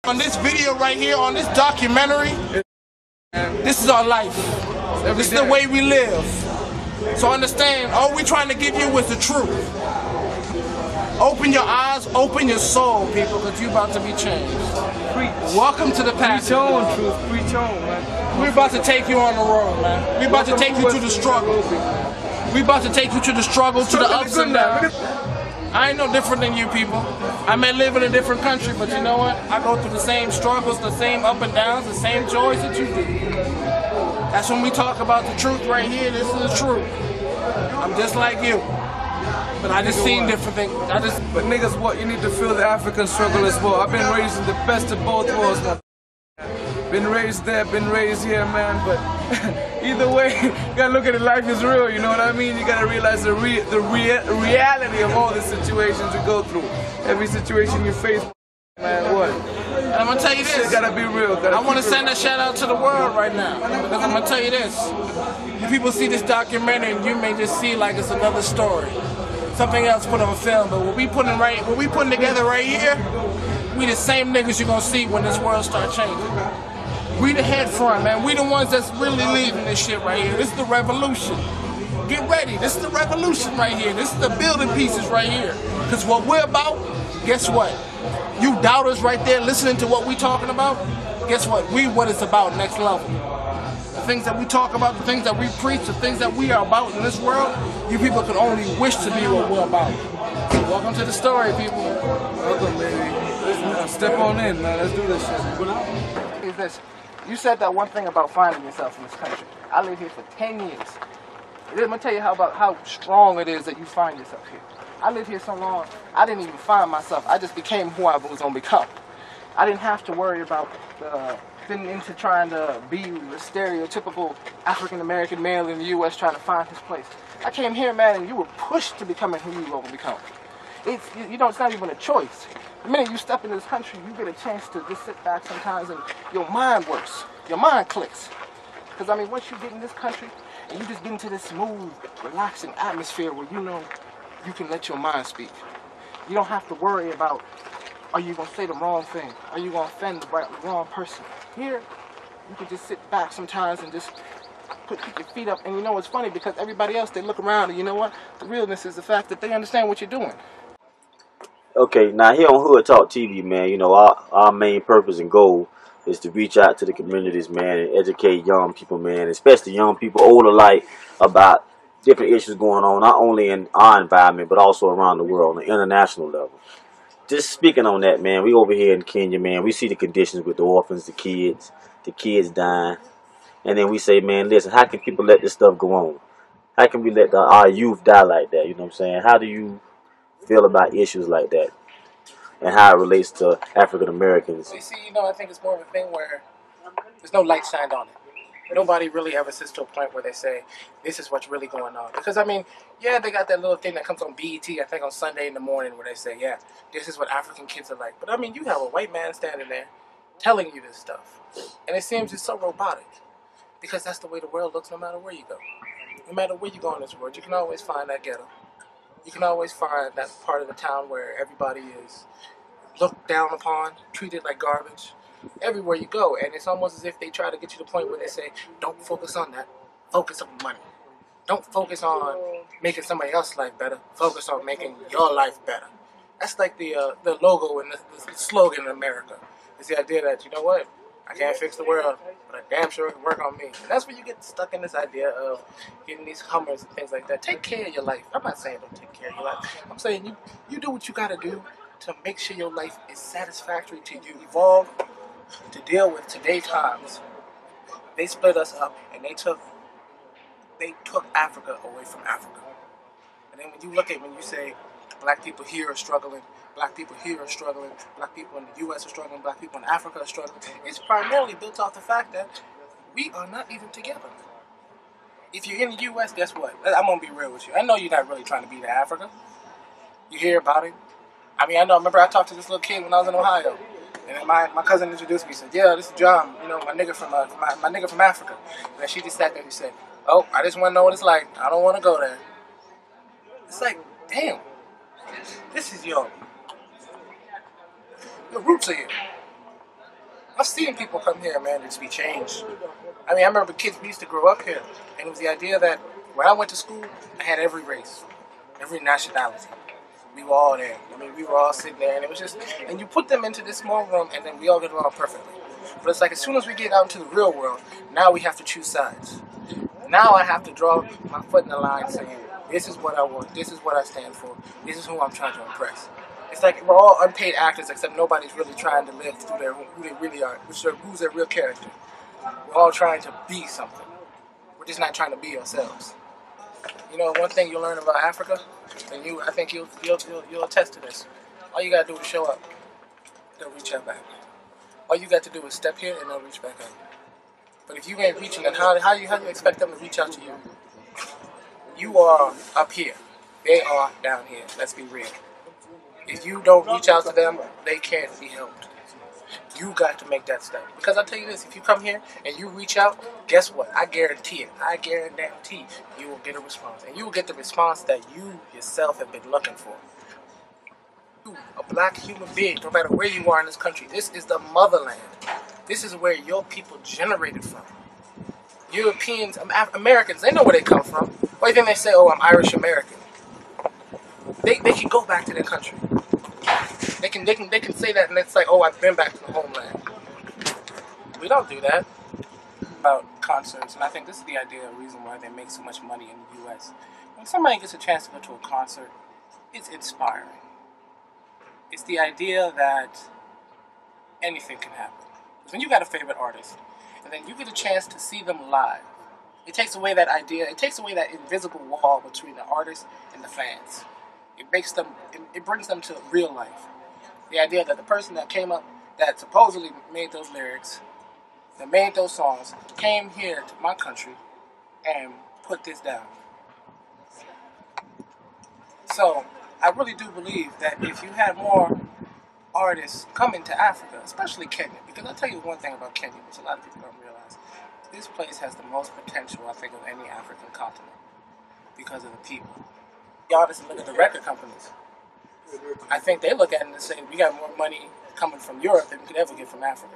On this video right here, on this documentary, this is our life. This is the way we live. So understand, all we're trying to give you is the truth. Open your eyes, open your soul, people, because you're about to be changed. Preach. Welcome to the past. Preach on, truth. Preach on, man. We're about to take you on the road, man. We're about to take you to the struggle. We're about to take you to the struggle, to the ups and downs. I ain't no different than you people. I may live in a different country, but you know what? I go through the same struggles, the same up and downs, the same joys that you do. That's when we talk about the truth right here. This is the truth. I'm just like you. But I just seen different things. But niggas, what? You need to feel the African struggle as well. I've been raised in the best of both worlds, man. Been raised there, been raised here, man. But either way, you gotta look at it. Life is real. You know what I mean? You gotta realize the reality of all the situations you go through. Every situation you face, man. What? And I'm gonna tell you this. It gotta be real. I want to send a shout out to the world right now, because I'm gonna tell you this. You people see this documentary, and you may just see like it's another story, something else put on film. But what we putting together right here, we the same niggas you're gonna see when this world start changing. We the head front, man. We the ones that's really leading this shit right here. This is the revolution. Get ready. This is the revolution right here. This is the building pieces right here. Because what we're about, guess what? You doubters right there listening to what we talking about, guess what? We what it's about next level. The things that we talk about, the things that we preach, the things that we are about in this world, you people can only wish to be what we're about. Welcome to the story, people. Welcome, baby. Step on in, man. Let's do this shit. Is this? You said that one thing about finding yourself in this country. I lived here for 10 years. Let me tell you how strong it is that you find yourself here. I lived here so long, I didn't even find myself. I just became who I was going to become. I didn't have to worry about fitting into trying to be the stereotypical African-American male in the U.S. trying to find his place. I came here, man, and you were pushed to becoming who you were going to become. It's not even a choice. The minute you step into this country, you get a chance to just sit back sometimes and your mind works. Your mind clicks. Because, I mean, once you get in this country and you just get into this smooth, relaxing atmosphere where you know you can let your mind speak. You don't have to worry about, are you going to say the wrong thing? Are you going to offend the wrong person? Here, you can just sit back sometimes and just put your feet up. And you know, it's funny because everybody else, they look around and you know what? The realness is the fact that they understand what you're doing. Okay, now here on Hood Talk TV, man, you know, our main purpose and goal is to reach out to the communities, man, and educate young people, man, especially young people, old alike, about different issues going on, not only in our environment, but also around the world, on the international level. Just speaking on that, man, we over here in Kenya, man, we see the conditions with the orphans, the kids dying, and then we say, man, listen, how can people let this stuff go on? How can we let our youth die like that, you know what I'm saying? How do you feel about issues like that and how it relates to African Americans? You see, you know, I think it's more of a thing where there's no light shined on it. Nobody really ever sits to a point where they say, this is what's really going on. Because, I mean, yeah, they got that little thing that comes on BET, I think on Sunday in the morning, where they say, yeah, this is what African kids are like. But, I mean, you have a white man standing there telling you this stuff. And it seems it's so robotic. Because that's the way the world looks no matter where you go. No matter where you go in this world, you can always find that ghetto. You can always find that part of the town where everybody is looked down upon, treated like garbage. Everywhere you go, and it's almost as if they try to get you to the point where they say, don't focus on that, focus on money. Don't focus on making somebody else's life better, focus on making your life better. That's like the logo and the slogan in America. It's the idea that, you know what, I can't fix the world, but I damn sure can work on me. And that's where you get stuck in this idea of getting these Hummers and things like that. Take care of your life. I'm not saying don't take care of your life. I'm saying you do what you gotta do to make sure your life is satisfactory to you. Evolve to deal with today's times. They split us up and they took Africa away from Africa. And then when you say black people here are struggling, black people here are struggling, black people in the U.S. are struggling, black people in Africa are struggling, it's primarily built off the fact that we are not even together. If you're in the U.S., guess what? I'm going to be real with you. I know you're not really trying to be to Africa. You hear about it. I mean, remember I talked to this little kid when I was in Ohio. And then my cousin introduced me. He said, "Yeah, this is John. You know, my nigga from Africa." And then she just sat there and said, "Oh, I just want to know what it's like. I don't want to go there." It's like, damn, this is your roots are here. I've seen people come here, man, just be changed. I mean, I remember kids, we used to grow up here, and it was the idea that when I went to school, I had every race, every nationality. We were all there. I mean, we were all sitting there, and it was just, and you put them into this small room, and then we all get along perfectly. But it's like as soon as we get out into the real world, now we have to choose sides. Now I have to draw my foot in the line saying, this is what I want, this is what I stand for, this is who I'm trying to impress. It's like we're all unpaid actors, except nobody's really trying to live through who they really are, who's their real character. We're all trying to be something. We're just not trying to be ourselves. You know, one thing you'll learn about Africa, and I think you'll attest to this. All you gotta do is show up. They'll reach out back. All you got to do is step here, and they'll reach back out. But if you ain't reaching, then how do you expect them to reach out to you? You are up here. They are down here. Let's be real. If you don't reach out to them, they can't be helped. You got to make that step. Because I'll tell you this, if you come here and you reach out, guess what? I guarantee it. I guarantee you will get a response. And you will get the response that you yourself have been looking for. You, a black human being, no matter where you are in this country, this is the motherland. This is where your people generated from. Europeans, Americans, they know where they come from. Why do you think they say, oh, I'm Irish American? They can go back to their country. They can say that, and it's like, oh, I've been back to the homeland. We don't do that about concerts, and I think this is the reason why they make so much money in the U.S. When somebody gets a chance to go to a concert, it's inspiring. It's the idea that anything can happen. When you got a favorite artist, and then you get a chance to see them live, it takes away that idea. It takes away that invisible wall between the artist and the fans. It brings them to real life. The idea that the person that came up, that supposedly made those lyrics, that made those songs, came here to my country and put this down. So, I really do believe that if you had more artists coming to Africa, especially Kenya, because I'll tell you one thing about Kenya, which a lot of people don't realize. This place has the most potential, I think, of any African continent because of the people. Be honest and look at the record companies. I think they look at it and say, we got more money coming from Europe than we could ever get from Africa.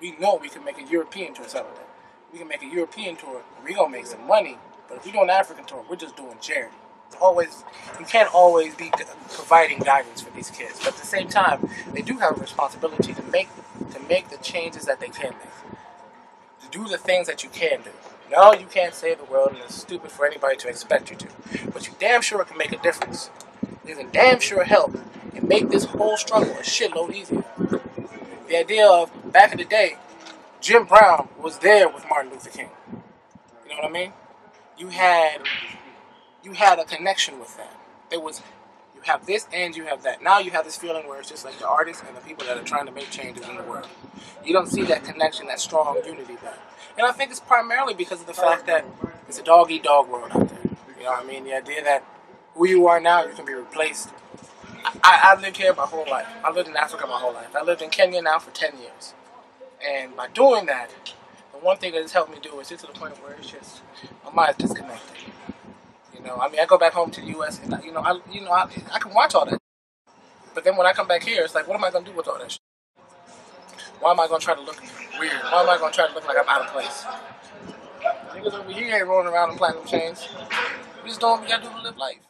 We know we can make a European tour, some of that. We can make a European tour, and we're going to make some money. But if we do an African tour, we're just doing charity. You can't always be providing guidance for these kids. But at the same time, they do have a responsibility to make the changes that they can make. To do the things that you can do. No, you can't save the world, and it's stupid for anybody to expect you to. But you damn sure can make a difference. You can damn sure help and make this whole struggle a shitload easier. The idea of, back in the day, Jim Brown was there with Martin Luther King. You know what I mean? You had a connection with that. You have this and you have that. Now you have this feeling where it's just like the artists and the people that are trying to make changes in the world. You don't see that connection, that strong unity there. And I think it's primarily because of the fact that it's a dog-eat-dog world out there. You know what I mean? The idea that who you are now, you can be replaced. I've lived here my whole life. I lived in Africa my whole life. I lived in Kenya now for 10 years. And by doing that, the one thing that it's helped me do is get to the point where it's just, my mind's disconnected. You know, I mean, I go back home to the U.S. and, I can watch all that. But then when I come back here, it's like, what am I going to do with all that shit? Why am I going to try to look weird? Why am I going to try to look like I'm out of place? Niggas over here ain't rolling around in platinum chains. We just doing what we got to do to live life.